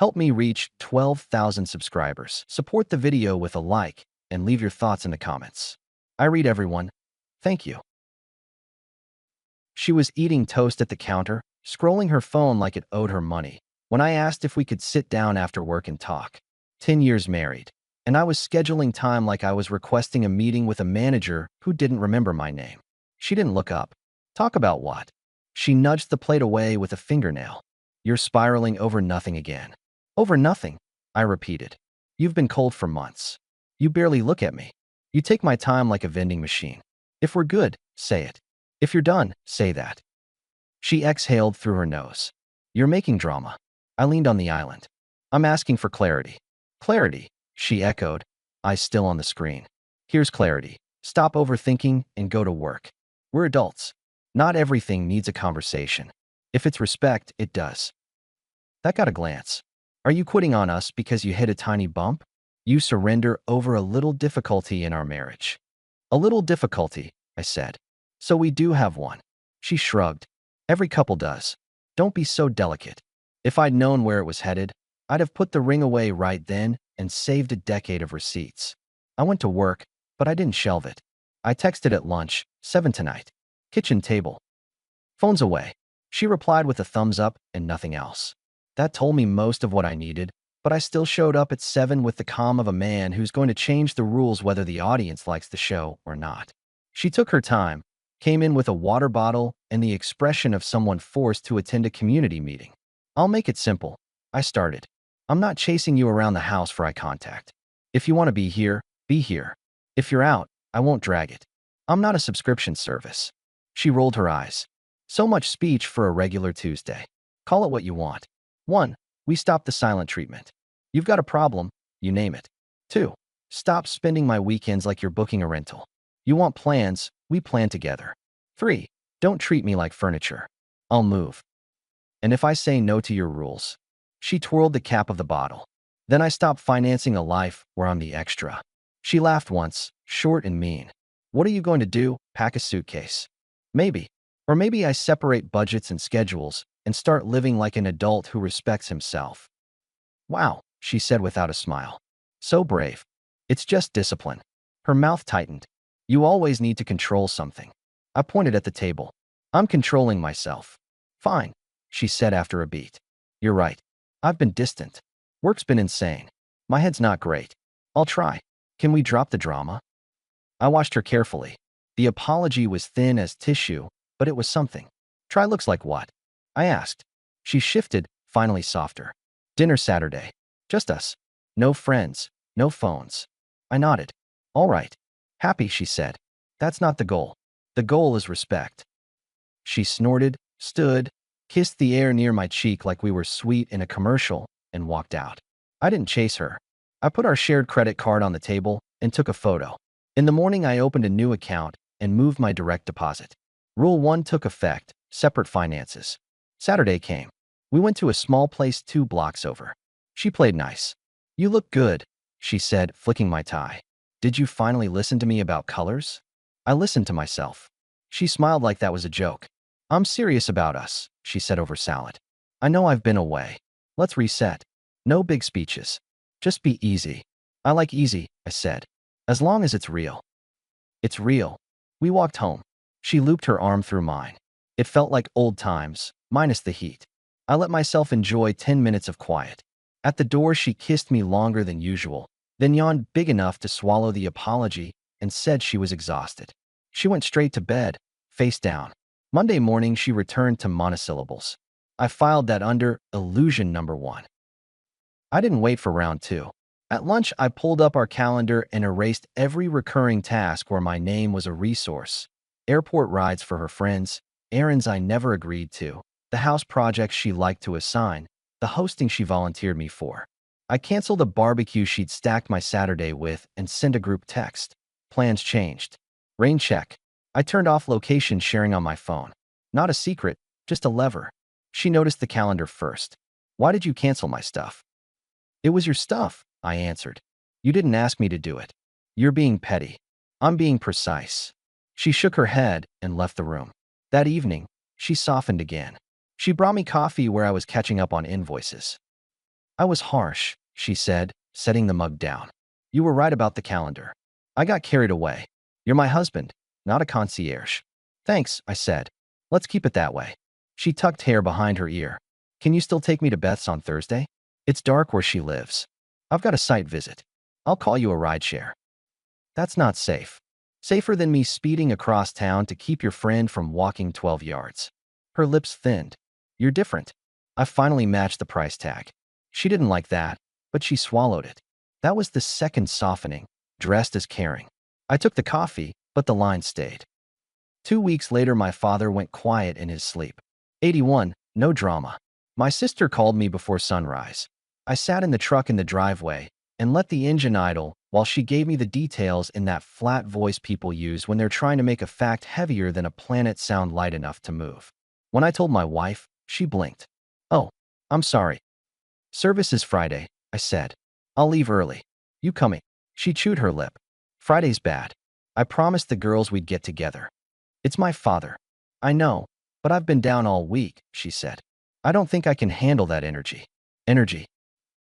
Help me reach 12,000 subscribers. Support the video with a like and leave your thoughts in the comments. I read everyone. Thank you. She was eating toast at the counter, scrolling her phone like it owed her money, when I asked if we could sit down after work and talk. 10 years married, and I was scheduling time like I was requesting a meeting with a manager who didn't remember my name. She didn't look up. Talk about what? She nudged the plate away with a fingernail. You're spiraling over nothing again. Over nothing, I repeated. You've been cold for months. You barely look at me. You take my time like a vending machine. If we're good, say it. If you're done, say that. She exhaled through her nose. You're making drama. I leaned on the island. I'm asking for clarity. Clarity, she echoed, eyes still on the screen. Here's clarity. Stop overthinking and go to work. We're adults. Not everything needs a conversation. If it's respect, it does. That got a glance. Are you quitting on us because you hit a tiny bump? You surrender over a little difficulty in our marriage. A little difficulty, I said. So we do have one. She shrugged. Every couple does. Don't be so delicate. If I'd known where it was headed, I'd have put the ring away right then and saved a decade of receipts. I went to work, but I didn't shelve it. I texted at lunch, 7 tonight. Kitchen table. Phone's away. She replied with a thumbs up and nothing else. That told me most of what I needed, but I still showed up at 7 with the calm of a man who's going to change the rules whether the audience likes the show or not. She took her time, came in with a water bottle and the expression of someone forced to attend a community meeting. I'll make it simple. I started. I'm not chasing you around the house for eye contact. If you want to be here, be here. If you're out, I won't drag it. I'm not a subscription service. She rolled her eyes. So much speech for a regular Tuesday. Call it what you want. 1. We stop the silent treatment. You've got a problem, you name it. 2. Stop spending my weekends like you're booking a rental. You want plans, we plan together. 3. Don't treat me like furniture. I'll move. And if I say no to your rules? She twirled the cap of the bottle. Then I stop financing a life where I'm the extra. She laughed once, short and mean. What are you going to do? Pack a suitcase? Maybe. Or maybe I separate budgets and schedules and start living like an adult who respects himself. Wow, she said without a smile. So brave. It's just discipline. Her mouth tightened. You always need to control something. I pointed at the table. I'm controlling myself. Fine, she said after a beat. You're right. I've been distant. Work's been insane. My head's not great. I'll try. Can we drop the drama? I watched her carefully. The apology was thin as tissue, but it was something. Try looks like what? I asked. She shifted, finally softer. Dinner Saturday. Just us. No friends, no phones. I nodded. All right. Happy, she said. That's not the goal. The goal is respect. She snorted, stood, kissed the air near my cheek like we were sweet in a commercial, and walked out. I didn't chase her. I put our shared credit card on the table and took a photo. In the morning, I opened a new account and moved my direct deposit. Rule 1 took effect, separate finances. Saturday came. We went to a small place 2 blocks over. She played nice. You look good, she said, flicking my tie. Did you finally listen to me about colors? I listened to myself. She smiled like that was a joke. I'm serious about us, she said over salad. I know I've been away. Let's reset. No big speeches. Just be easy. I like easy, I said. As long as it's real. It's real. We walked home. She looped her arm through mine. It felt like old times, minus the heat. I let myself enjoy 10 minutes of quiet. At the door, she kissed me longer than usual, then yawned big enough to swallow the apology and said she was exhausted. She went straight to bed, face down. Monday morning, she returned to monosyllables. I filed that under illusion number 1. I didn't wait for round 2. At lunch, I pulled up our calendar and erased every recurring task where my name was a resource. Airport rides for her friends, errands I never agreed to, the house projects she liked to assign, the hosting she volunteered me for. I canceled a barbecue she'd stacked my Saturday with and sent a group text. Plans changed. Rain check. I turned off location sharing on my phone. Not a secret, just a lever. She noticed the calendar first. Why did you cancel my stuff? It was your stuff, I answered. You didn't ask me to do it. You're being petty. I'm being precise. She shook her head and left the room. That evening, she softened again. She brought me coffee where I was catching up on invoices. I was harsh, she said, setting the mug down. You were right about the calendar. I got carried away. You're my husband, not a concierge. Thanks, I said. Let's keep it that way. She tucked hair behind her ear. Can you still take me to Beth's on Thursday? It's dark where she lives. I've got a site visit. I'll call you a rideshare. That's not safe. Safer than me speeding across town to keep your friend from walking 12 yards. Her lips thinned. You're different. I finally matched the price tag. She didn't like that, but she swallowed it. That was the second softening, dressed as caring. I took the coffee, but the line stayed. 2 weeks later, my father went quiet in his sleep. 81, no drama. My sister called me before sunrise. I sat in the truck in the driveway and let the engine idle while she gave me the details in that flat voice people use when they're trying to make a fact heavier than a planet sound light enough to move. When I told my wife, she blinked. Oh, I'm sorry. Service is Friday, I said. I'll leave early. You coming? She chewed her lip. Friday's bad. I promised the girls we'd get together. It's my father. I know, but I've been down all week, she said. I don't think I can handle that energy. Energy.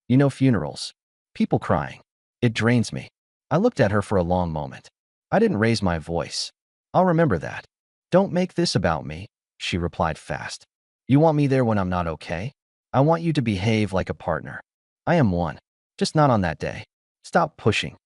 You know, funerals. People crying. It drains me. I looked at her for a long moment. I didn't raise my voice. I'll remember that. Don't make this about me, she replied fast. You want me there when I'm not okay? I want you to behave like a partner. I am one. Just not on that day. Stop pushing.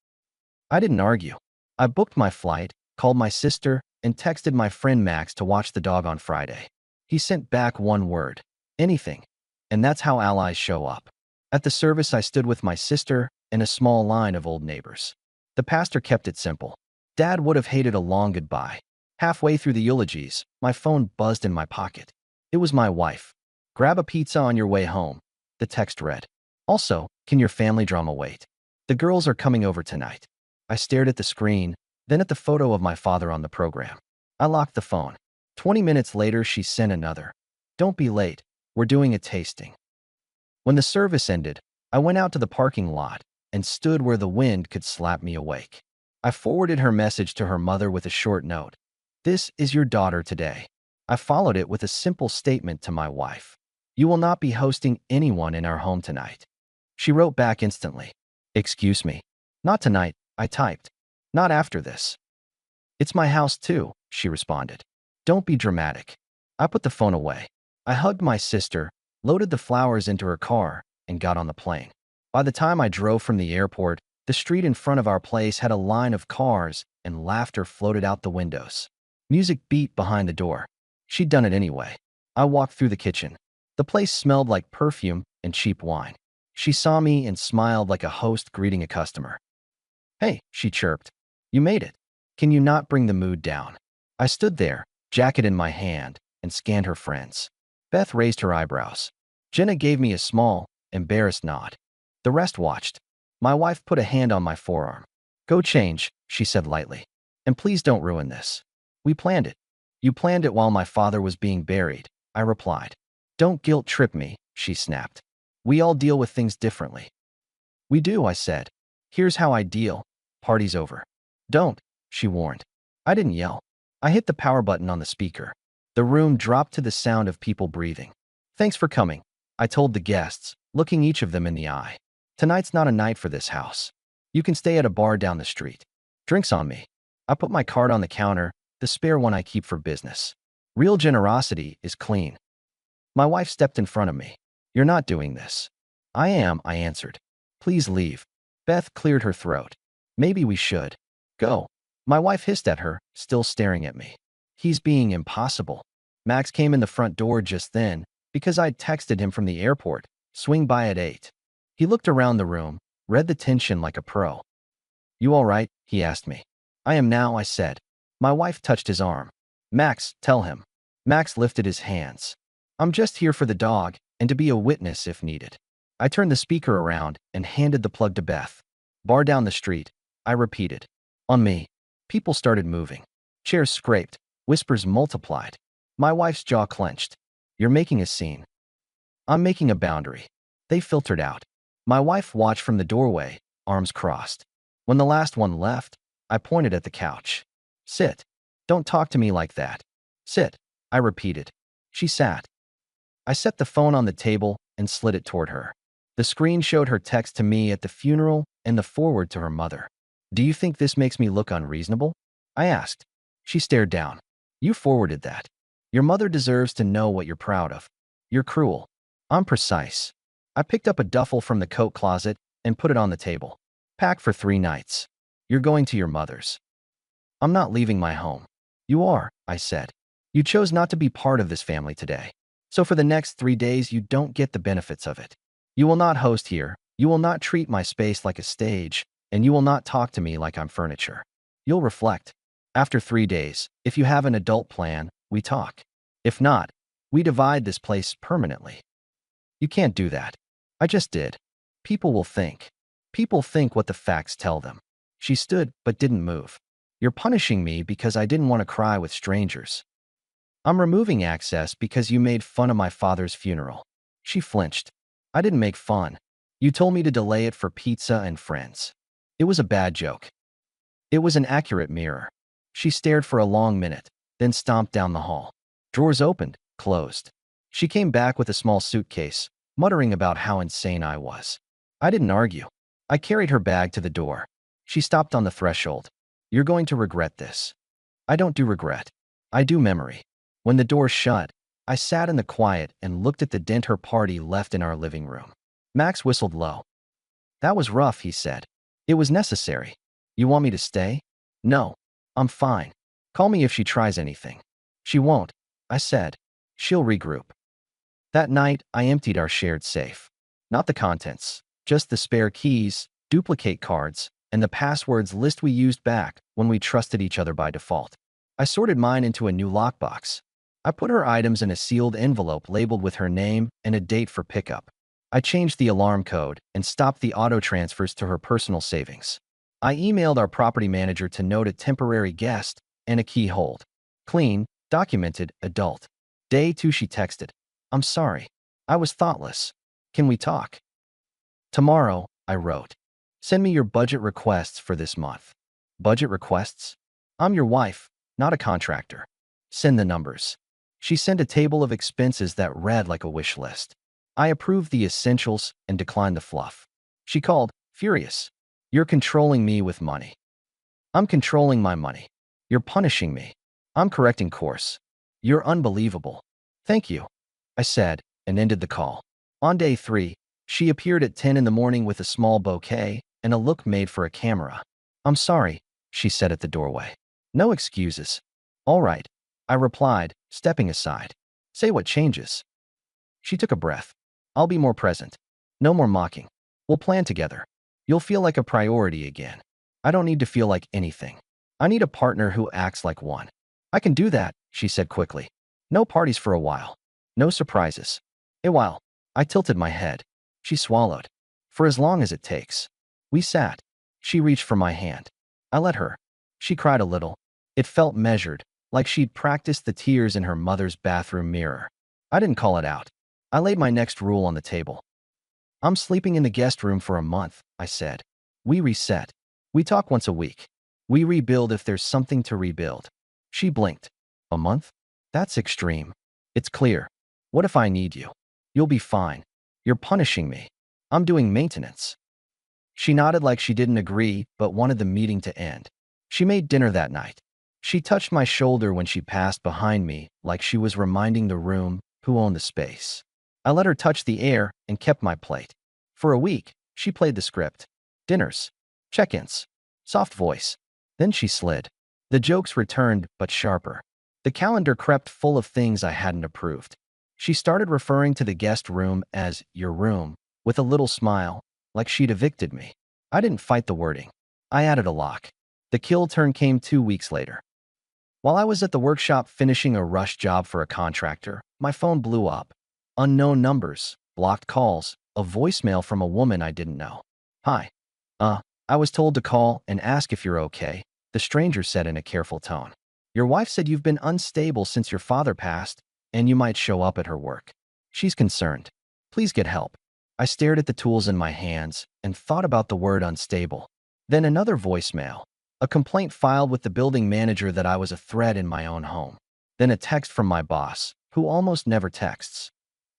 I didn't argue. I booked my flight, called my sister, and texted my friend Max to watch the dog on Friday. He sent back one word. Anything. And that's how allies show up. At the service, I stood with my sister and a small line of old neighbors. The pastor kept it simple. Dad would have hated a long goodbye. Halfway through the eulogies, my phone buzzed in my pocket. It was my wife. Grab a pizza on your way home, the text read. Also, can your family drama wait? The girls are coming over tonight. I stared at the screen, then at the photo of my father on the program. I locked the phone. 20 minutes later, she sent another. Don't be late. We're doing a tasting. When the service ended, I went out to the parking lot and stood where the wind could slap me awake. I forwarded her message to her mother with a short note. This is your daughter today. I followed it with a simple statement to my wife. You will not be hosting anyone in our home tonight. She wrote back instantly. Excuse me. Not tonight, I typed. Not after this. It's my house too, she responded. Don't be dramatic. I put the phone away. I hugged my sister, loaded the flowers into her car, and got on the plane. By the time I drove from the airport, the street in front of our place had a line of cars and laughter floated out the windows. Music beat behind the door. She'd done it anyway. I walked through the kitchen. The place smelled like perfume and cheap wine. She saw me and smiled like a host greeting a customer. Hey, she chirped. You made it. Can you not bring the mood down? I stood there, jacket in my hand, and scanned her friends. Beth raised her eyebrows. Jenna gave me a small, embarrassed nod. The rest watched. My wife put a hand on my forearm. Go change, she said lightly. And please don't ruin this. We planned it. You planned it while my father was being buried, I replied. Don't guilt trip me, she snapped. We all deal with things differently. We do, I said. Here's how I deal. Party's over. Don't, she warned. I didn't yell. I hit the power button on the speaker. The room dropped to the sound of people breathing. Thanks for coming, I told the guests, looking each of them in the eye. Tonight's not a night for this house. You can stay at a bar down the street. Drinks on me. I put my card on the counter, the spare one I keep for business. Real generosity is clean. My wife stepped in front of me. You're not doing this. I am, I answered. Please leave. Beth cleared her throat. Maybe we should. Go. My wife hissed at her, still staring at me. He's being impossible. Max came in the front door just then, because I'd texted him from the airport. Swing by at 8. He looked around the room, read the tension like a pro. You all right? He asked me. I am now, I said. My wife touched his arm. Max, tell him. Max lifted his hands. I'm just here for the dog and to be a witness if needed. I turned the speaker around and handed the plug to Beth. Bar down the street, I repeated. On me. People started moving. Chairs scraped. Whispers multiplied. My wife's jaw clenched. You're making a scene. I'm making a boundary. They filtered out. My wife watched from the doorway, arms crossed. When the last one left, I pointed at the couch. Sit. Don't talk to me like that. Sit, I repeated. She sat. I set the phone on the table and slid it toward her. The screen showed her text to me at the funeral and the forward to her mother. Do you think this makes me look unreasonable? I asked. She stared down. You forwarded that. Your mother deserves to know what you're proud of. You're cruel. I'm precise. I picked up a duffel from the coat closet and put it on the table. Pack for 3 nights. You're going to your mother's. I'm not leaving my home. You are, I said. You chose not to be part of this family today. So for the next 3 days, you don't get the benefits of it. You will not host here. You will not treat my space like a stage, and you will not talk to me like I'm furniture. You'll reflect. After 3 days, if you have an adult plan, we talk. If not, we divide this place permanently. You can't do that. I just did. People will think. People think what the facts tell them. She stood but didn't move. You're punishing me because I didn't want to cry with strangers. I'm removing access because you made fun of my father's funeral. She flinched. I didn't make fun. You told me to delay it for pizza and friends. It was a bad joke. It was an accurate mirror. She stared for a long minute, then stomped down the hall. Drawers opened, closed. She came back with a small suitcase, muttering about how insane I was. I didn't argue. I carried her bag to the door. She stopped on the threshold. You're going to regret this. I don't do regret. I do memory. When the door shut, I sat in the quiet and looked at the dent her party left in our living room. Max whistled low. That was rough, he said. It was necessary. You want me to stay? No. I'm fine. Call me if she tries anything. She won't, I said. She'll regroup. That night, I emptied our shared safe. Not the contents, just the spare keys, duplicate cards, and the passwords list we used back when we trusted each other by default. I sorted mine into a new lockbox. I put her items in a sealed envelope labeled with her name and a date for pickup. I changed the alarm code and stopped the auto transfers to her personal savings. I emailed our property manager to note a temporary guest and a key hold. Clean, documented, adult. Day 2, she texted. I'm sorry. I was thoughtless. Can we talk? Tomorrow, I wrote. Send me your budget requests for this month. Budget requests? I'm your wife, not a contractor. Send the numbers. She sent a table of expenses that read like a wish list. I approved the essentials and declined the fluff. She called, furious. You're controlling me with money. I'm controlling my money. You're punishing me. I'm correcting course. You're unbelievable. Thank you, I said, and ended the call. On day 3, she appeared at 10 in the morning with a small bouquet and a look made for a camera. I'm sorry, she said at the doorway. No excuses. All right, I replied, stepping aside. Say what changes. She took a breath. I'll be more present. No more mocking. We'll plan together. You'll feel like a priority again. I don't need to feel like anything. I need a partner who acts like one. I can do that, she said quickly. No parties for a while. No surprises. A while. I tilted my head. She swallowed. For as long as it takes. We sat. She reached for my hand. I let her. She cried a little. It felt measured, like she'd practiced the tears in her mother's bathroom mirror. I didn't call it out. I laid my next rule on the table. I'm sleeping in the guest room for a month, I said. We reset. We talk once a week. We rebuild if there's something to rebuild. She blinked. A month? That's extreme. It's clear. What if I need you? You'll be fine. You're punishing me. I'm doing maintenance. She nodded like she didn't agree, but wanted the meeting to end. She made dinner that night. She touched my shoulder when she passed behind me, like she was reminding the room who owned the space. I let her touch the air and kept my plate. For a week, she played the script. Dinners. Check-ins. Soft voice. Then she slid. The jokes returned, but sharper. The calendar crept full of things I hadn't approved. She started referring to the guest room as your room, with a little smile, like she'd evicted me. I didn't fight the wording. I added a lock. The kill turn came 2 weeks later. While I was at the workshop finishing a rush job for a contractor, my phone blew up. Unknown numbers, blocked calls, a voicemail from a woman I didn't know. Hi. I was told to call and ask if you're okay, the stranger said in a careful tone. Your wife said you've been unstable since your father passed, and you might show up at her work. She's concerned. Please get help. I stared at the tools in my hands and thought about the word unstable. Then another voicemail. A complaint filed with the building manager that I was a threat in my own home. Then a text from my boss, who almost never texts.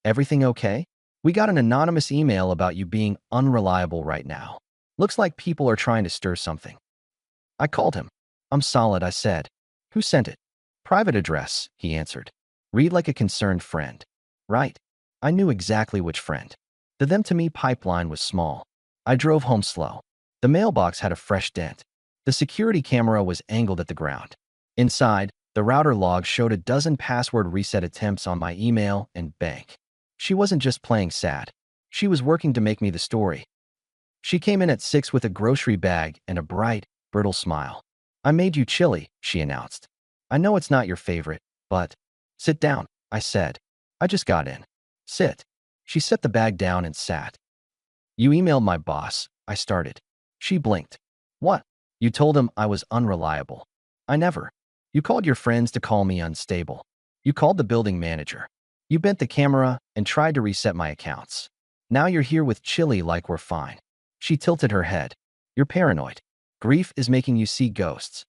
Everything okay? We got an anonymous email about you being unreliable right now. Looks like people are trying to stir something. I called him. I'm solid, I said. Who sent it? Private address, he answered. Read like a concerned friend. Right. I knew exactly which friend. The them to me pipeline was small. I drove home slow. The mailbox had a fresh dent. The security camera was angled at the ground. Inside, the router log showed a dozen password reset attempts on my email and bank. She wasn't just playing sad. She was working to make me the story. She came in at 6 with a grocery bag and a bright, brittle smile. I made you chili, she announced. I know it's not your favorite, but… Sit down, I said. I just got in. Sit. She set the bag down and sat. You emailed my boss, I started. She blinked. What? You told him I was unreliable. I never. You called your friends to call me unstable. You called the building manager. You bent the camera and tried to reset my accounts. Now you're here with chili like we're fine. She tilted her head. You're paranoid. Grief is making you see ghosts.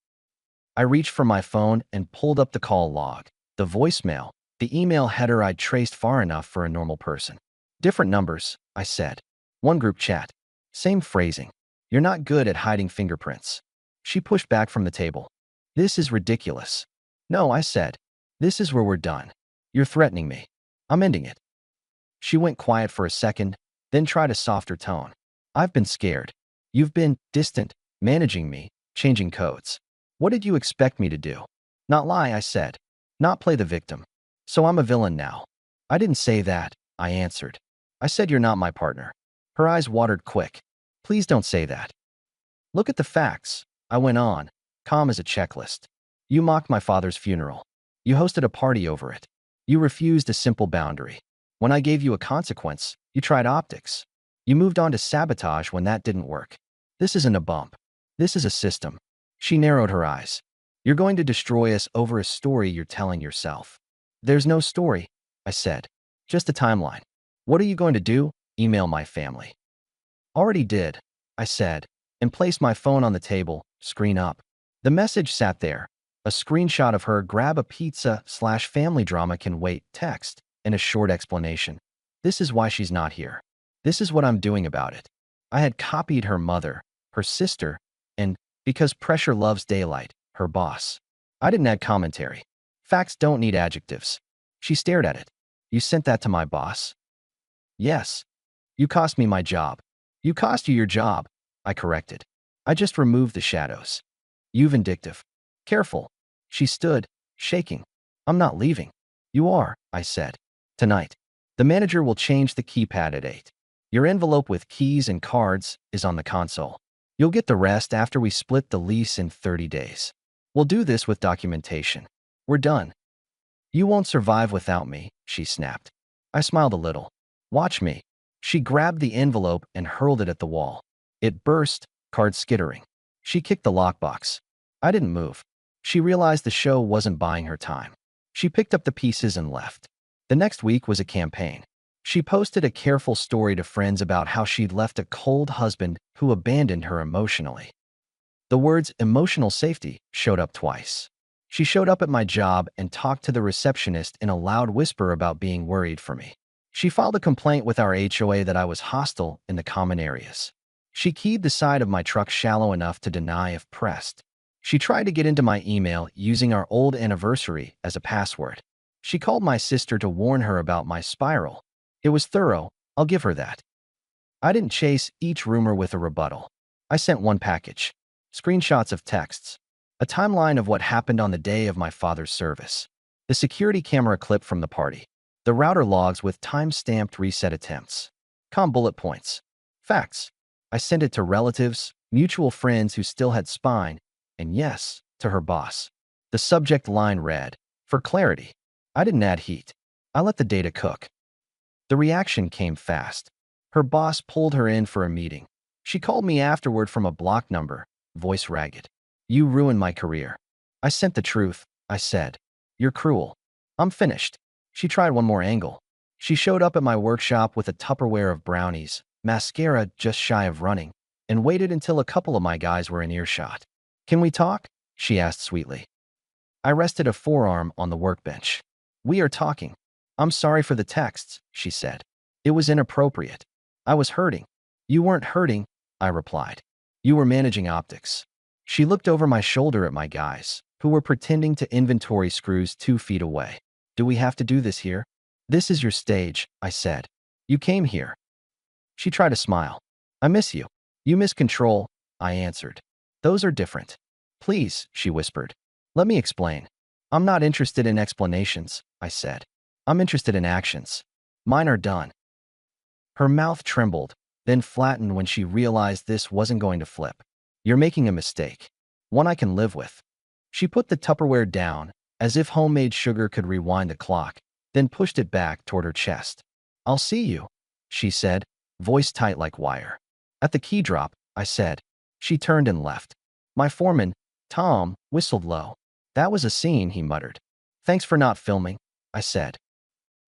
I reached for my phone and pulled up the call log, the voicemail, the email header I'd traced far enough for a normal person. Different numbers, I said. One group chat. Same phrasing. You're not good at hiding fingerprints. She pushed back from the table. This is ridiculous. No, I said. This is where we're done. You're threatening me. I'm ending it. She went quiet for a second, then tried a softer tone. I've been scared. You've been distant, managing me, changing codes. What did you expect me to do? Not lie, I said. Not play the victim. So I'm a villain now. I didn't say that, I answered. I said you're not my partner. Her eyes watered quick. Please don't say that. Look at the facts, I went on, calm as a checklist. You mocked my father's funeral. You hosted a party over it. You refused a simple boundary. When I gave you a consequence, you tried optics. You moved on to sabotage when that didn't work. This isn't a bump. This is a system. She narrowed her eyes. You're going to destroy us over a story you're telling yourself. There's no story, I said. Just a timeline. What are you going to do? Email my family. Already did, I said, and placed my phone on the table, screen up. The message sat there. A screenshot of her grab a pizza/family drama can wait text, and a short explanation. This is why she's not here. This is what I'm doing about it. I had copied her mother, her sister, and, because pressure loves daylight, her boss. I didn't add commentary. Facts don't need adjectives. She stared at it. You sent that to my boss? Yes. You cost me my job. You cost you your job, I corrected. I just removed the shadows. You vindictive. Careful. She stood, shaking. I'm not leaving. You are, I said. Tonight. The manager will change the keypad at 8. Your envelope with keys and cards is on the console. You'll get the rest after we split the lease in 30 days. We'll do this with documentation. We're done. You won't survive without me, she snapped. I smiled a little. Watch me. She grabbed the envelope and hurled it at the wall. It burst, cards skittering. She kicked the lockbox. I didn't move. She realized the show wasn't buying her time. She picked up the pieces and left. The next week was a campaign. She posted a careful story to friends about how she'd left a cold husband who abandoned her emotionally. The words emotional safety showed up twice. She showed up at my job and talked to the receptionist in a loud whisper about being worried for me. She filed a complaint with our HOA that I was hostile in the common areas. She keyed the side of my truck shallow enough to deny if pressed. She tried to get into my email using our old anniversary as a password. She called my sister to warn her about my spiral. It was thorough, I'll give her that. I didn't chase each rumor with a rebuttal. I sent one package. Screenshots of texts. A timeline of what happened on the day of my father's service. The security camera clip from the party. The router logs with time-stamped reset attempts. Bullet points. Facts. I sent it to relatives, mutual friends who still had spine, and yes, to her boss. The subject line read, for clarity. I didn't add heat. I let the data cook. The reaction came fast. Her boss pulled her in for a meeting. She called me afterward from a block number, voice ragged. You ruined my career. I sent the truth, I said. You're cruel. I'm finished. She tried one more angle. She showed up at my workshop with a Tupperware of brownies, mascara just shy of running, and waited until a couple of my guys were in earshot. Can we talk? She asked sweetly. I rested a forearm on the workbench. We are talking. I'm sorry for the texts, she said. It was inappropriate. I was hurting. You weren't hurting, I replied. You were managing optics. She looked over my shoulder at my guys, who were pretending to inventory screws 2 feet away. Do we have to do this here? This is your stage, I said. You came here. She tried to smile. I miss you. You miss control, I answered. Those are different. Please, she whispered. Let me explain. I'm not interested in explanations, I said. I'm interested in actions. Mine are done. Her mouth trembled, then flattened when she realized this wasn't going to flip. You're making a mistake. One I can live with. She put the Tupperware down, as if homemade sugar could rewind the clock, then pushed it back toward her chest. I'll see you, she said, voice tight like wire. At the key drop, I said. She turned and left. My foreman, Tom, whistled low. That was a scene, he muttered. Thanks for not filming, I said.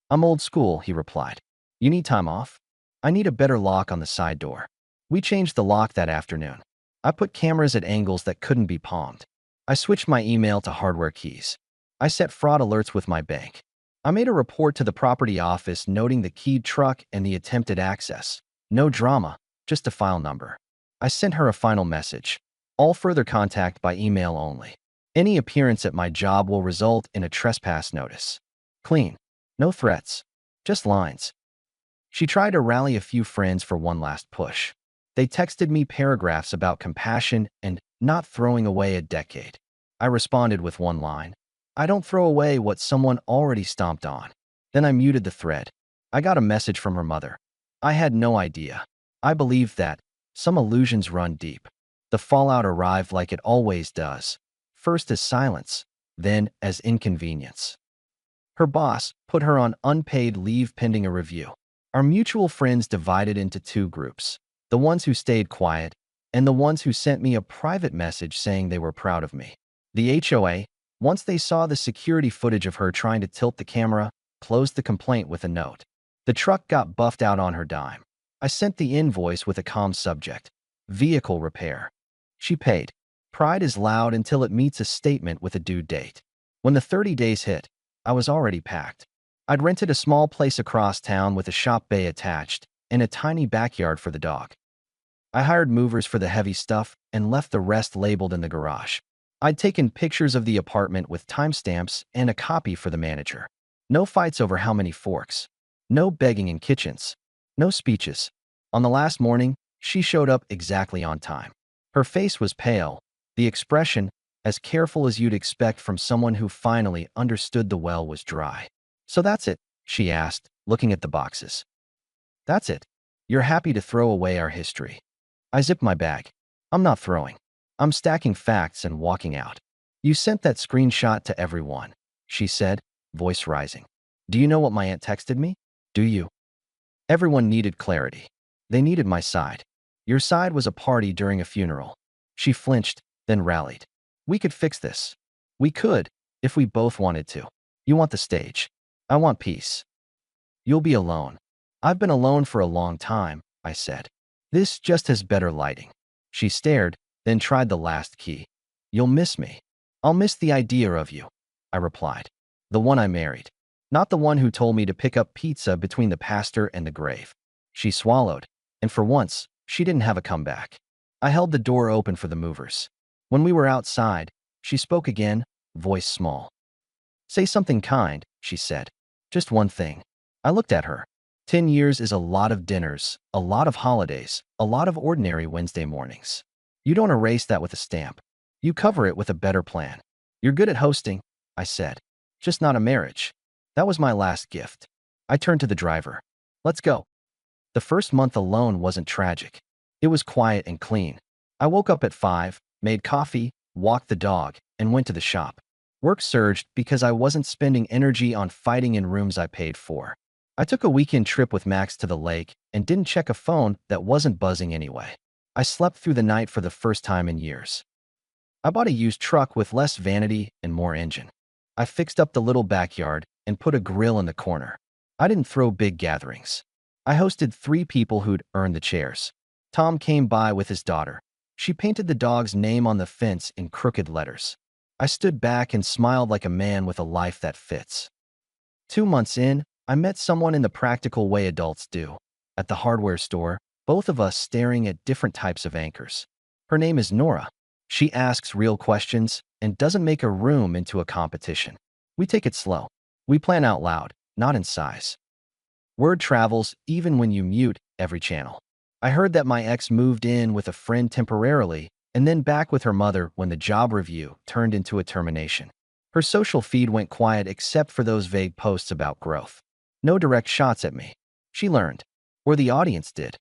I'm old school, he replied. You need time off? I need a better lock on the side door. We changed the lock that afternoon. I put cameras at angles that couldn't be palmed. I switched my email to hardware keys. I set fraud alerts with my bank. I made a report to the property office noting the keyed truck and the attempted access. No drama, just a file number. I sent her a final message. All further contact by email only. Any appearance at my job will result in a trespass notice. Clean. No threats. Just lines. She tried to rally a few friends for one last push. They texted me paragraphs about compassion and not throwing away a decade. I responded with one line. I don't throw away what someone already stomped on. Then I muted the thread. I got a message from her mother. I had no idea. I believed that. Some illusions run deep. The fallout arrived like it always does. First as silence, then as inconvenience. Her boss put her on unpaid leave pending a review. Our mutual friends divided into 2 groups. The ones who stayed quiet, and the ones who sent me a private message saying they were proud of me. The HOA, once they saw the security footage of her trying to tilt the camera, closed the complaint with a note. The truck got buffed out on her dime. I sent the invoice with a calm subject. Vehicle repair. She paid. Pride is loud until it meets a statement with a due date. When the 30 days hit, I was already packed. I'd rented a small place across town with a shop bay attached and a tiny backyard for the dog. I hired movers for the heavy stuff and left the rest labeled in the garage. I'd taken pictures of the apartment with timestamps and a copy for the manager. No fights over how many forks. No begging in kitchens. No speeches. On the last morning, she showed up exactly on time. Her face was pale, the expression, as careful as you'd expect from someone who finally understood the well was dry. So that's it, she asked, looking at the boxes. That's it. You're happy to throw away our history. I zipped my bag. I'm not throwing. I'm stacking facts and walking out. You sent that screenshot to everyone, she said, voice rising. Do you know what my aunt texted me? Do you? Everyone needed clarity. They needed my side. Your side was a party during a funeral. She flinched, then rallied. We could fix this. We could, if we both wanted to. You want the stage. I want peace. You'll be alone. I've been alone for a long time, I said. This just has better lighting. She stared, then tried the last key. You'll miss me. I'll miss the idea of you, I replied. The one I married. Not the one who told me to pick up pizza between the pastor and the grave. She swallowed, and for once, she didn't have a comeback. I held the door open for the movers. When we were outside, she spoke again, voice small. Say something kind, she said. Just one thing. I looked at her. 10 years is a lot of dinners, a lot of holidays, a lot of ordinary Wednesday mornings. You don't erase that with a stamp. You cover it with a better plan. You're good at hosting, I said. Just not a marriage. That was my last gift. I turned to the driver. Let's go. The first month alone wasn't tragic. It was quiet and clean. I woke up at 5, made coffee, walked the dog, and went to the shop. Work surged because I wasn't spending energy on fighting in rooms I paid for. I took a weekend trip with Max to the lake and didn't check a phone that wasn't buzzing anyway. I slept through the night for the first time in years. I bought a used truck with less vanity and more engine. I fixed up the little backyard and put a grill in the corner. I didn't throw big gatherings. I hosted 3 people who'd earned the chairs. Tom came by with his daughter. She painted the dog's name on the fence in crooked letters. I stood back and smiled like a man with a life that fits. 2 months in, I met someone in the practical way adults do. At the hardware store, both of us staring at different types of anchors. Her name is Nora. She asks real questions and doesn't make a room into a competition. We take it slow. We plan out loud, not in size. Word travels even when you mute every channel. I heard that my ex moved in with a friend temporarily and then back with her mother when the job review turned into a termination. Her social feed went quiet except for those vague posts about growth. No direct shots at me. She learned, or the audience did.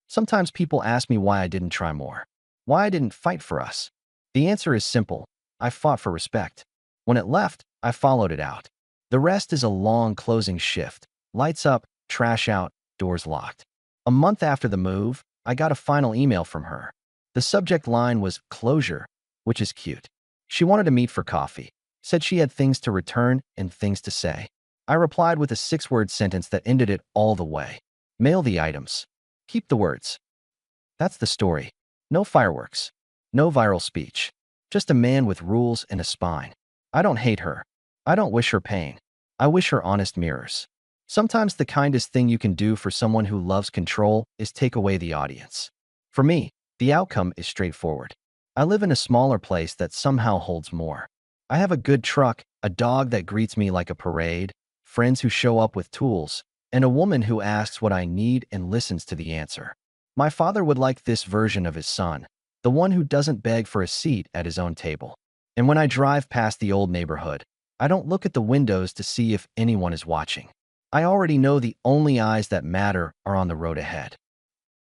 Sometimes people ask me why I didn't try more, why I didn't fight for us. The answer is simple. I fought for respect. When it left, I followed it out. The rest is a long closing shift. Lights up, trash out, doors locked. A month after the move, I got a final email from her. The subject line was closure, which is cute. She wanted to meet for coffee, said she had things to return and things to say. I replied with a 6-word sentence that ended it all the way. Mail the items. Keep the words. That's the story. No fireworks. No viral speech. Just a man with rules and a spine. I don't hate her. I don't wish her pain. I wish her honest mirrors. Sometimes the kindest thing you can do for someone who loves control is take away the audience. For me, the outcome is straightforward. I live in a smaller place that somehow holds more. I have a good truck, a dog that greets me like a parade, friends who show up with tools, and a woman who asks what I need and listens to the answer. My father would like this version of his son, the one who doesn't beg for a seat at his own table. And when I drive past the old neighborhood, I don't look at the windows to see if anyone is watching. I already know the only eyes that matter are on the road ahead.